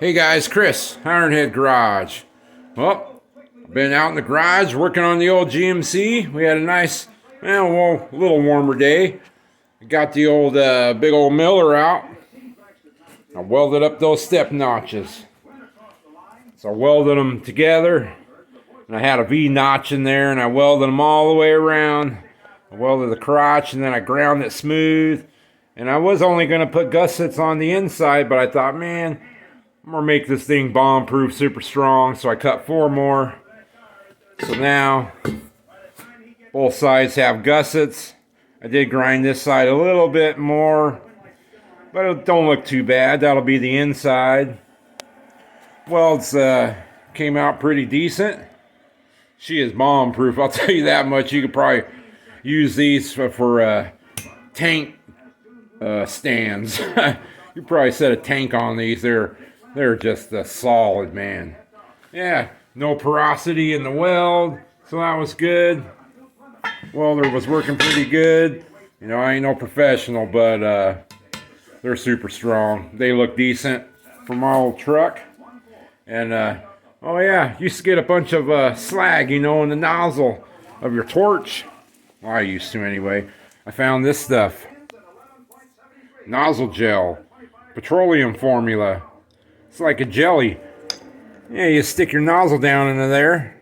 Hey guys, Chris, Ironhead Garage. Well, I've been out in the garage working on the old GMC. We had a nice, well, a little warmer day. I got the old, big old Miller out. I welded up those step notches. So I welded them together, and I had a V notch in there, and I welded them all the way around. I welded the crotch, and then I ground it smooth. And I was only going to put gussets on the inside, but I thought, man, I'm going to make this thing bomb-proof, super strong, so I cut 4 more. So now, both sides have gussets. I did grind this side a little bit more, but it don't look too bad. That'll be the inside. Welds came out pretty decent. She is bomb-proof, I'll tell you that much. You could probably use these for tank stands. You probably set a tank on these. They're just solid, man. Yeah, no porosity in the weld, so that was good. Welder was working pretty good. You know, I ain't no professional, but they're super strong. They look decent for my old truck. And oh yeah, used to get a bunch of slag, you know, in the nozzle of your torch. Well, I used to anyway. I found this stuff. Nozzle gel, petroleum formula. It's like a jelly. Yeah, you stick your nozzle down into there.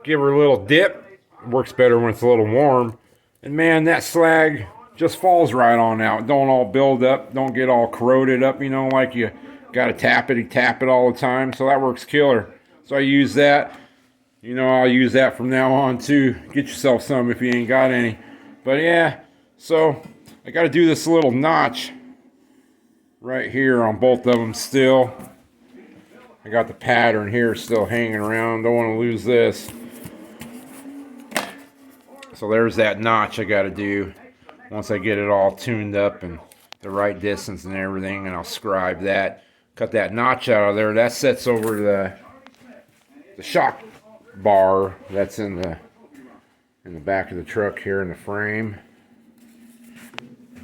Give her a little dip. It works better when it's a little warm. And man, that slag just falls right on out. Don't all build up. Don't get all corroded up, you know, like you gotta tap it all the time. So that works killer. So I use that. You know, I'll use that from now on too. Get yourself some if you ain't got any. But yeah, so I gotta do this little notch right here on both of them still. I got the pattern here still hanging around. Don't want to lose this. So there's that notch I got to do once I get it all tuned up and the right distance and everything, and I'll scribe that. Cut that notch out of there. That sets over the shock bar that's in the back of the truck here in the frame.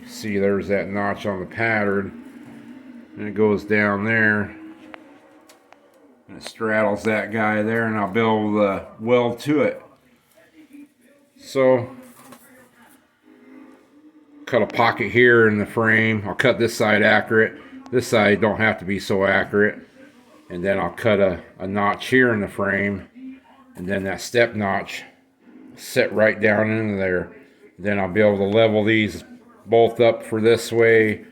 See, there's that notch on the pattern. And it goes down there, and it straddles that guy there, and I'll be able to weld to it. So, cut a pocket here in the frame. I'll cut this side accurate. This side don't have to be so accurate. And then I'll cut a notch here in the frame, and then that step notch set right down into there. Then I'll be able to level these both up for this way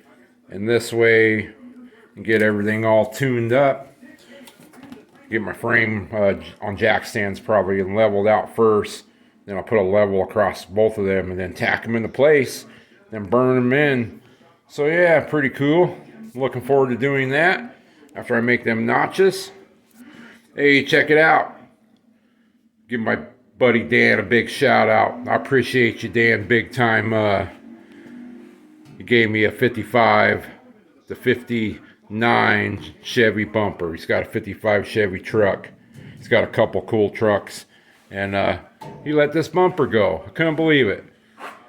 and this way, and get everything all tuned up. Get my frame on jack stands probably leveled out first. Then I'll put a level across both of them and then tack them into place. Then burn them in. So yeah, pretty cool. Looking forward to doing that after I make them notches. Hey, check it out. Give my buddy Dan a big shout out. I appreciate you, Dan, big time. He gave me a 55 to 59 Chevy bumper. He's got a 55 Chevy truck. He's got a couple cool trucks, and he let this bumper go. I couldn't believe it.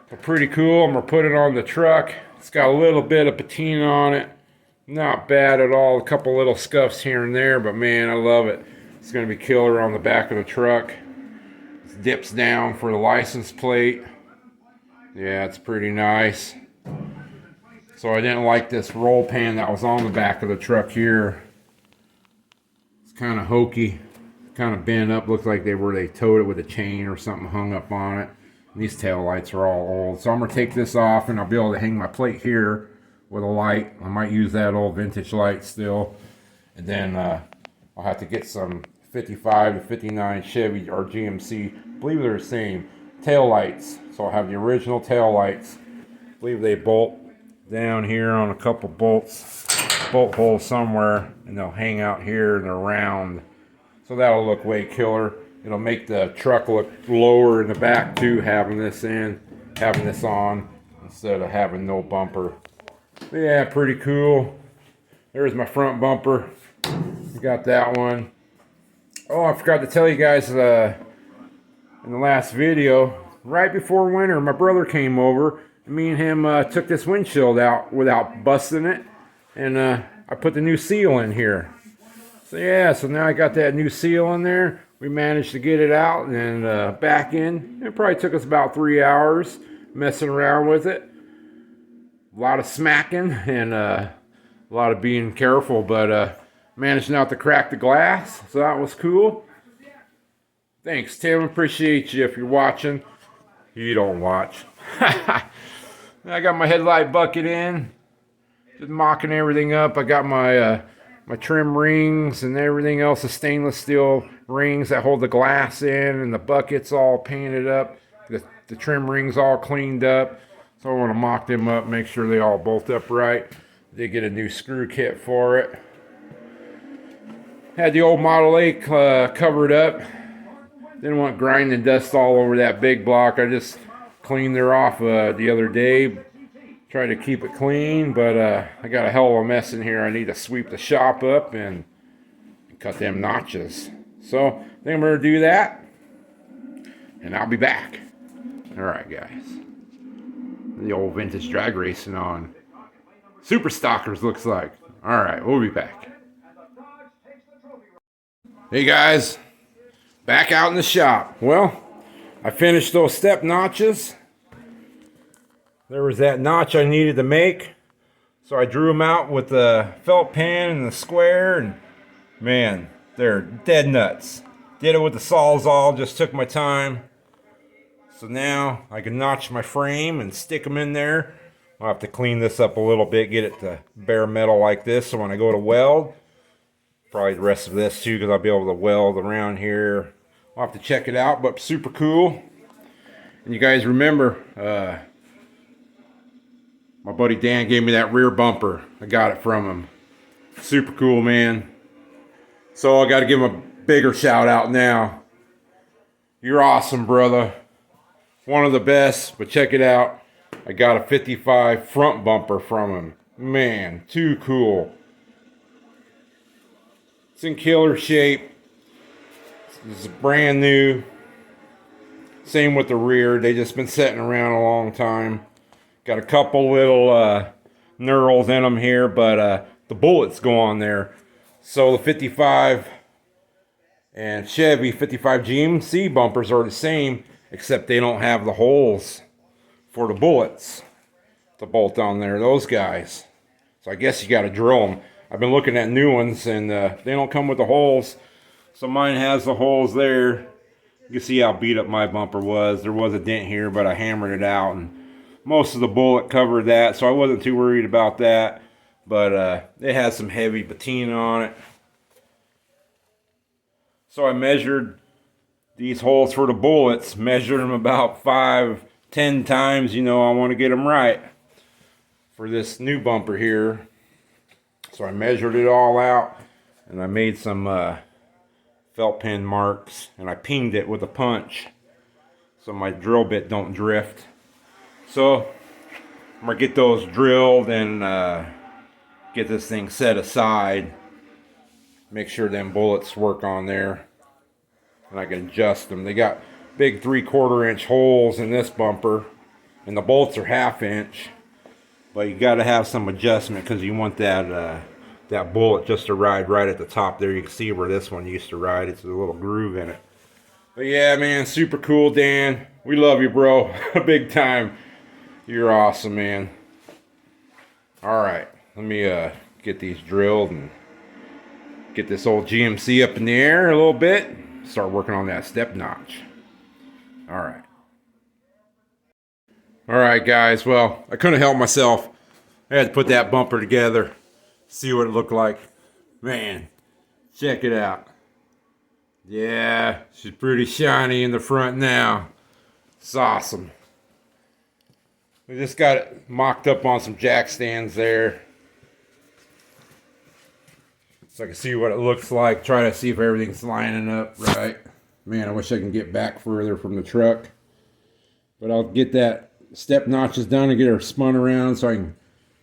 But pretty cool. I'm gonna put it on the truck. It's got a little bit of patina on it. Not bad at all. A couple little scuffs here and there, but man, I love it. It's gonna be killer on the back of the truck. It dips down for the license plate. Yeah, it's pretty nice. So I didn't like this roll pan that was on the back of the truck here. It's kind of hokey, kind of bent up. Looks like they towed it with a chain or something hung up on it. And these tail lights are all old. So I'm gonna take this off, and I'll be able to hang my plate here with a light. I might use that old vintage light still. And then I'll have to get some 55 to 59 Chevy or GMC. I believe they're the same tail lights. So I'll have the original tail lights. I believe they bolt down here on a couple bolt holes somewhere, and they'll hang out here, and they're round, so that'll look way killer. It'll make the truck look lower in the back too, having this on instead of having no bumper. But yeah, pretty cool. There's my front bumper. Got that one. Oh, I forgot to tell you guys in the last video, right before winter, my brother came over. Me and him took this windshield out without busting it. and I put the new seal in here. So yeah, so now I got that new seal in there. We managed to get it out and back in. It probably took us about 3 hours messing around with it. A lot of smacking and a lot of being careful, but managed not to crack the glass, so that was cool. Thanks, Tim. Appreciate you if you're watching. You don't watch. I got my headlight bucket in, just mocking everything up. I got my my trim rings and everything else, the stainless steel rings that hold the glass in, and the bucket's all painted up. The trim rings all cleaned up. So I want to mock them up, make sure they all bolt up right. Did get a new screw kit for it. Had the old Model 8 covered up. Didn't want grinding dust all over that big block. I just cleaned her off the other day. Tried to keep it clean, but I got a hell of a mess in here. I need to sweep the shop up and cut them notches. So I think I'm going to do that, and I'll be back. All right, guys. The old vintage drag racing on Super Stockers looks like. All right, we'll be back. Hey guys, back out in the shop. Well, I finished those step notches. There was that notch I needed to make, so I drew them out with the felt pen and the square, and man, they're dead nuts. Did it with the Sawzall, just took my time. So now I can notch my frame and stick them in there. I'll have to clean this up a little bit, get it to bare metal like this, so when I go to weld, probably the rest of this too, because I'll be able to weld around here. I'll have to check it out, but super cool. And you guys remember, my buddy Dan gave me that rear bumper. I got it from him. Super cool, man. So I got to give him a bigger shout out now. You're awesome, brother. One of the best, but check it out. I got a 55 front bumper from him. Man, too cool. It's in killer shape. It's brand new. Same with the rear. They just been sitting around a long time. Got a couple little knurls in them here, but the bullets go on there. So the 55 and Chevy 55 GMC bumpers are the same, except they don't have the holes for the bullets to bolt on there, those guys. So I guess you got to drill them. I've been looking at new ones, and they don't come with the holes. So mine has the holes there. You can see how beat up my bumper was. There was a dent here, but I hammered it out, and most of the bullet covered that, so I wasn't too worried about that. But it has some heavy patina on it. So I measured these holes for the bullets, measured them about 5-10 times. You know, I want to get them right for this new bumper here. So I measured it all out, and I made some felt pen marks, and I pinged it with a punch so my drill bit don't drift. So I'm gonna get those drilled and get this thing set aside. Make sure them bullets work on there, and I can adjust them. They got big 3/4 inch holes in this bumper, and the bolts are 1/2 inch. But you got to have some adjustment because you want that that bullet just to ride right at the top there. You can see where this one used to ride. It's a little groove in it. But yeah, man, super cool, Dan. We love you, bro. Big time. You're awesome, man. All right, let me get these drilled and get this old GMC up in the air a little bit. Start working on that step notch. All right. All right, guys. Well, I couldn't help myself. I had to put that bumper together, see what it looked like. Man, check it out. Yeah, she's pretty shiny in the front now. It's awesome. We just got it mocked up on some jack stands there, so I can see what it looks like. Try to see if everything's lining up right. Man, I wish I can get back further from the truck. But I'll get that step notches done and get her spun around so I can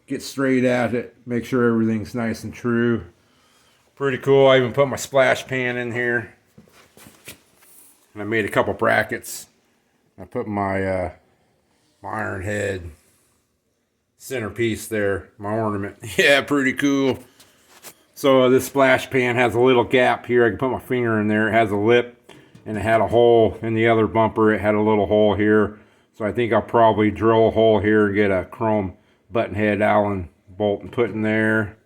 get straight at it. Make sure everything's nice and true. Pretty cool. I even put my splash pan in here. And I made a couple brackets. I put my my IRONHEAD centerpiece there, my ornament. Yeah, pretty cool. So this splash pan has a little gap here. I can put my finger in there. It has a lip, and it had a hole in the other bumper. It had a little hole here. So I think I'll probably drill a hole here and get a chrome button head Allen bolt and put in there.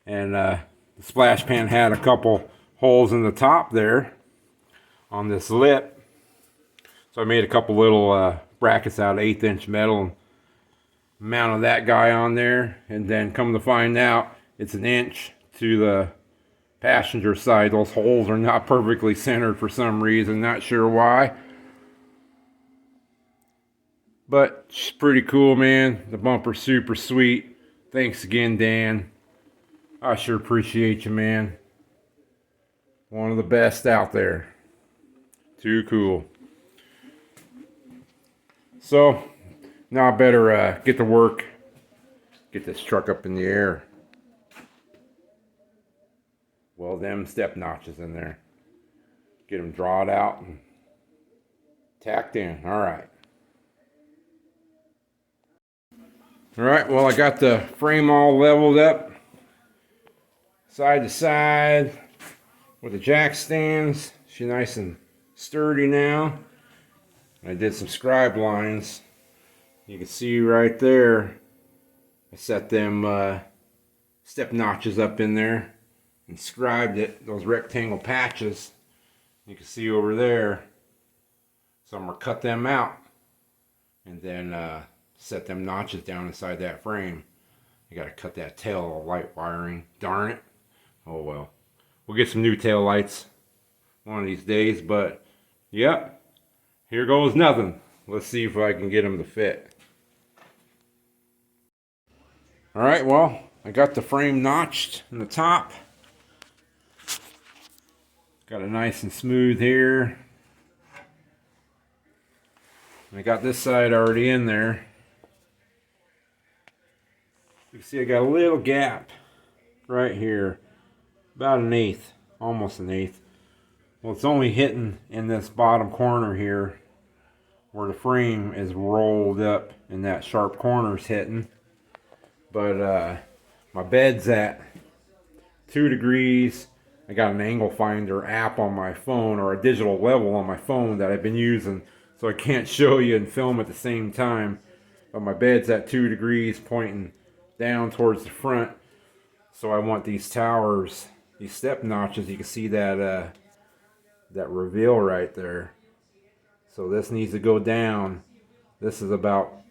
And the splash pan had a couple holes in the top there on this lip. So I made a couple little brackets out of 1/8 inch metal and mounted that guy on there. And then come to find out, it's 1 inch to the passenger side. Those holes are not perfectly centered for some reason, not sure why, but it's pretty cool, man. The bumper's super sweet. Thanks again, Dan. I sure appreciate you, man. One of the best out there. Too cool. So now I better get to work, get this truck up in the air. Well, them step notches in there. Get them drawed out and tacked in. All right. All right, well, I got the frame all leveled up, side to side, with the jack stands. She's nice and sturdy now. I did some scribe lines. You can see right there, I set them step notches up in there and scribed it, those rectangle patches you can see over there. So I'm going to cut them out and then set them notches down inside that frame. I got to cut that tail light wiring, darn it. Oh well, we'll get some new tail lights one of these days, but yep, here goes nothing. Let's see if I can get them to fit. Alright, well, I got the frame notched in the top. Got it nice and smooth here. And I got this side already in there. You can see I got a little gap right here. About 1/8, almost 1/8. Well, it's only hitting in this bottom corner here where the frame is rolled up and that sharp corner is hitting. But my bed's at 2 degrees. I got an angle finder app on my phone, or a digital level on my phone that I've been using, so I can't show you and film at the same time. But my bed's at 2 degrees pointing down towards the front. So I want these towers, these step notches. You can see that that reveal right there. So this needs to go down. This is about,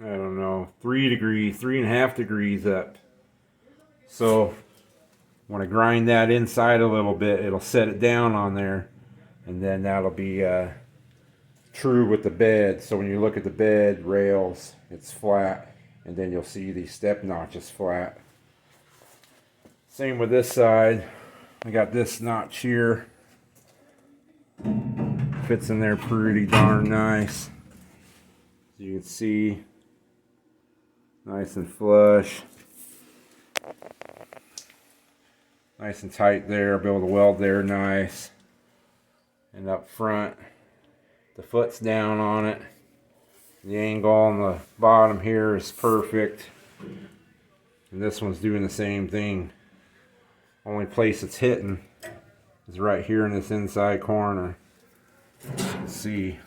I don't know, 3 degrees, 3.5 degrees up. So when I grind that inside a little bit, it'll set it down on there, and then that'll be true with the bed. So when you look at the bed rails, it's flat, and then you'll see these step notches flat. Same with this side. I got this notch here. Fits in there pretty darn nice. As you can see, nice and flush. Nice and tight there. I'll be able to weld there nice. And up front, the foot's down on it. The angle on the bottom here is perfect. And this one's doing the same thing. Only place it's hitting is right here in this inside corner. Let's see.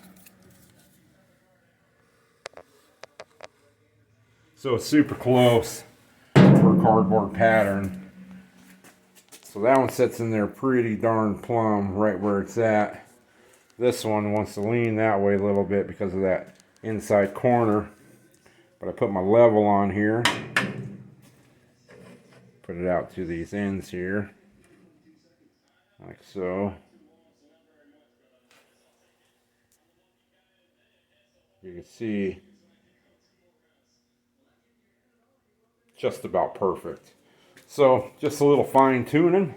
So it's super close for a cardboard pattern. So that one sits in there pretty darn plumb right where it's at. This one wants to lean that way a little bit because of that inside corner. But I put my level on here. Put it out to these ends here. Like so. You can see just about perfect. So just a little fine tuning,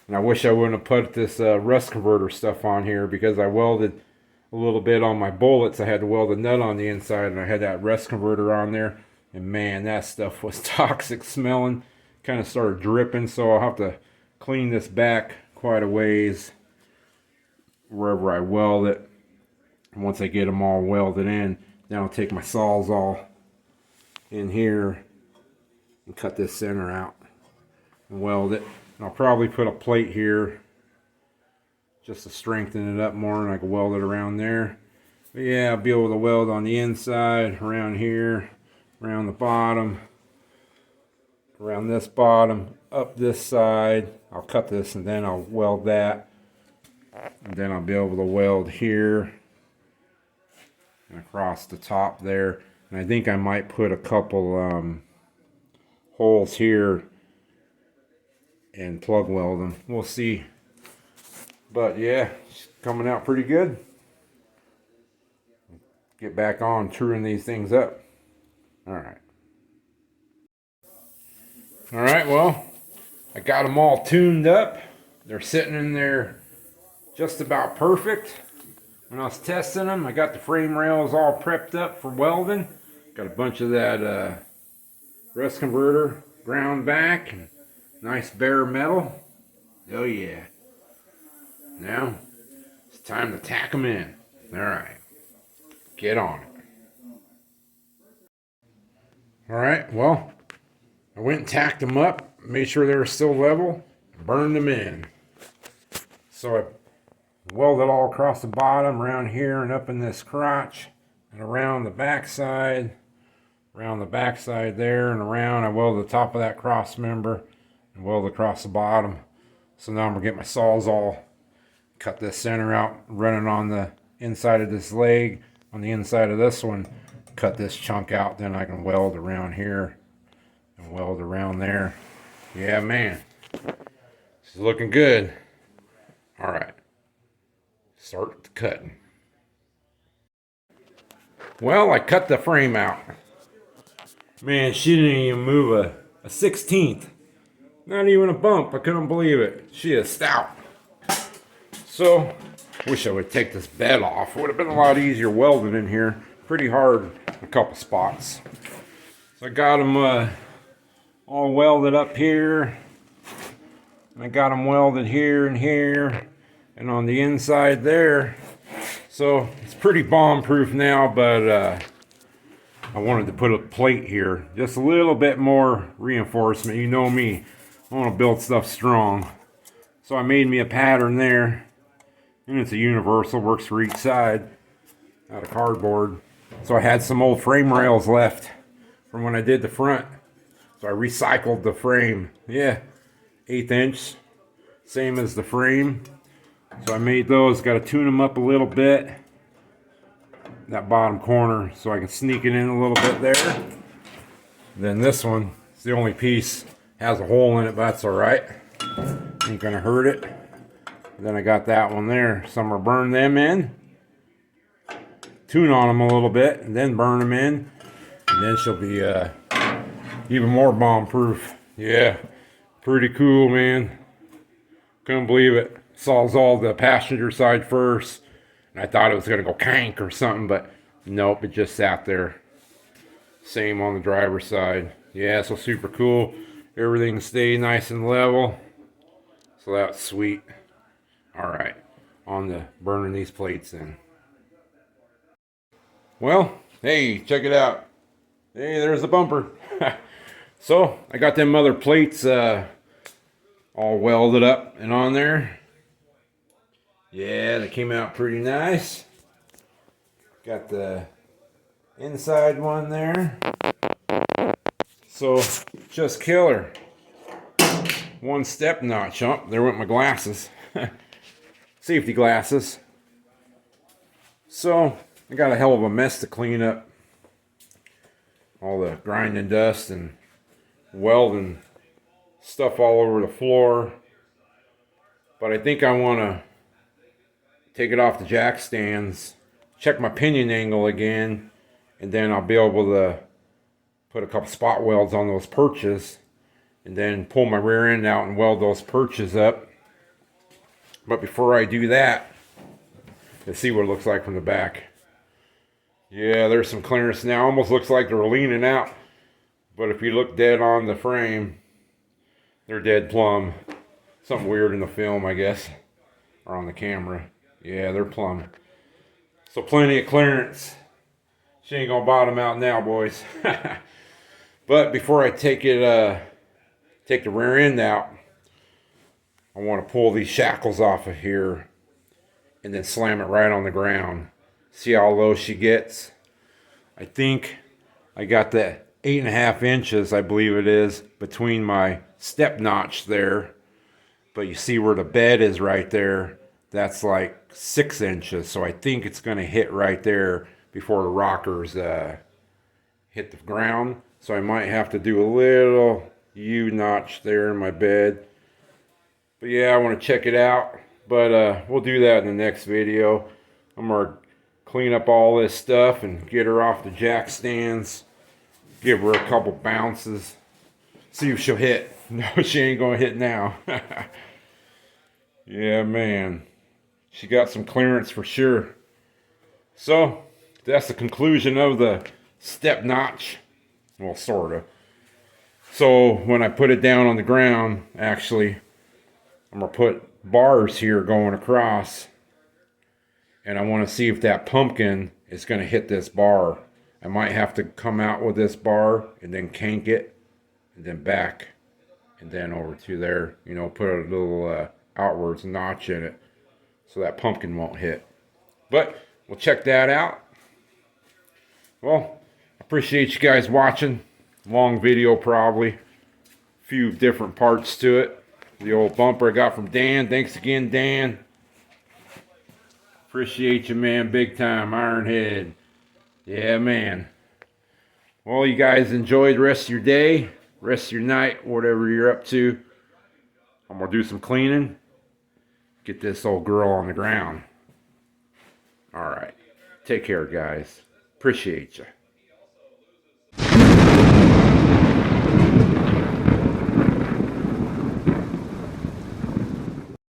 and I wish I wouldn't have put this rust converter stuff on here, because I welded a little bit on my bullets. I had to weld a nut on the inside, and I had that rust converter on there, and man, that stuff was toxic smelling. Kind of started dripping, so I'll have to clean this back quite a ways wherever I weld it. And once I get them all welded in, Then I'll take my Sawzall in here and cut this center out and weld it. And I'll probably put a plate here just to strengthen it up more, and I can weld it around there. But yeah, I'll be able to weld on the inside, around here, around the bottom, around this bottom, up this side. I'll cut this and then I'll weld that. And then I'll be able to weld here and across the top there. And I think I might put a couple holes here and plug weld them. We'll see. But yeah, it's coming out pretty good. Get back on truing these things up. Alright. Alright, well, I got them all tuned up. They're sitting in there just about perfect. When I was testing them, I got the frame rails all prepped up for welding. Got a bunch of that rust converter ground back. And nice bare metal. Oh yeah. Now, it's time to tack them in. Alright. Get on it. Alright, well, I went and tacked them up, made sure they were still level, burned them in. So I welded all across the bottom, around here, and up in this crotch, and around the backside there, and around. I welded the top of that cross member, and welded across the bottom. So now I'm going to get my Sawzall, cut this center out, run it on the inside of this leg, on the inside of this one, cut this chunk out, then I can weld around here and weld around there. Yeah, man, this is looking good. All right, start the cutting. Well, I cut the frame out. Man, she didn't even move a 16th. Not even a bump. I couldn't believe it. She is stout. So, wish I would take this bed off. It would have been a lot easier welding in here. Pretty hard in a couple spots. So I got them all welded up here. And I got them welded here and here. And on the inside there. So, it's pretty bomb-proof now, but I wanted to put a plate here. Just a little bit more reinforcement. You know me. I want to build stuff strong. So I made me a pattern there. And it's a universal, works for each side, out of cardboard. So I had some old frame rails left from when I did the front. So I recycled the frame. Yeah, 1/8 inch, same as the frame. So I made those, got to tune them up a little bit. That bottom corner, so I can sneak it in a little bit there. And then this one, it's the only piece, has a hole in it, but that's alright. Ain't gonna hurt it. Then I got that one there. So I'm gonna burn them in, tune on them a little bit, and then burn them in. And then she'll be even more bomb-proof. Yeah, pretty cool, man. Couldn't believe it. Sawzall the passenger side first. And I thought it was gonna go kank or something, but nope, it just sat there. Same on the driver's side. Yeah, so super cool. Everything stayed nice and level. So that's sweet. Alright, on to burning these plates in. Well, hey, check it out. Hey, there's the bumper. So, I got them other plates all welded up and on there. Yeah, they came out pretty nice. Got the inside one there. So, just killer. One step notch. Oh, there went my glasses. Safety glasses. So, I got a hell of a mess to clean up. All the grinding dust and welding stuff all over the floor. But I think I want to take it off the jack stands, check my pinion angle again, and then I'll be able to put a couple spot welds on those perches, and then pull my rear end out and weld those perches up. But before I do that, let's see what it looks like from the back. Yeah, there's some clearance now. Almost looks like they're leaning out. But if you look dead on the frame, they're dead plumb. Something weird in the film, I guess. Or on the camera. Yeah, they're plumb. So plenty of clearance. She ain't gonna bottom out now, boys. But before I take it, take the rear end out, I want to pull these shackles off of here and then slam it right on the ground. See how low she gets? I think I got the 8.5 inches, I believe it is, between my step notch there. But you see where the bed is right there? That's like 6 inches. So I think it's going to hit right there before the rockers hit the ground. So I might have to do a little U-notch there in my bed. But yeah, I want to check it out. But we'll do that in the next video. I'm going to clean up all this stuff and get her off the jack stands. Give her a couple bounces. See if she'll hit. No, she ain't going to hit now. Yeah, man. She got some clearance for sure. So, that's the conclusion of the step notch. Well, sort of. So, when I put it down on the ground, actually, I'm going to put bars here going across. And I want to see if that pumpkin is going to hit this bar. I might have to come out with this bar and then kink it. And then back. And then over to there. You know, put a little outwards notch in it. So that pumpkin won't hit. But we'll check that out. Well, I appreciate you guys watching. Long video probably. Few different parts to it. The old bumper I got from Dan. Thanks again, Dan. Appreciate you, man. Big time. Ironhead. Yeah, man. Well, you guys enjoy the rest of your day. Rest of your night. Whatever you're up to. I'm going to do some cleaning. Get this old girl on the ground. Alright. Take care, guys. Appreciate you.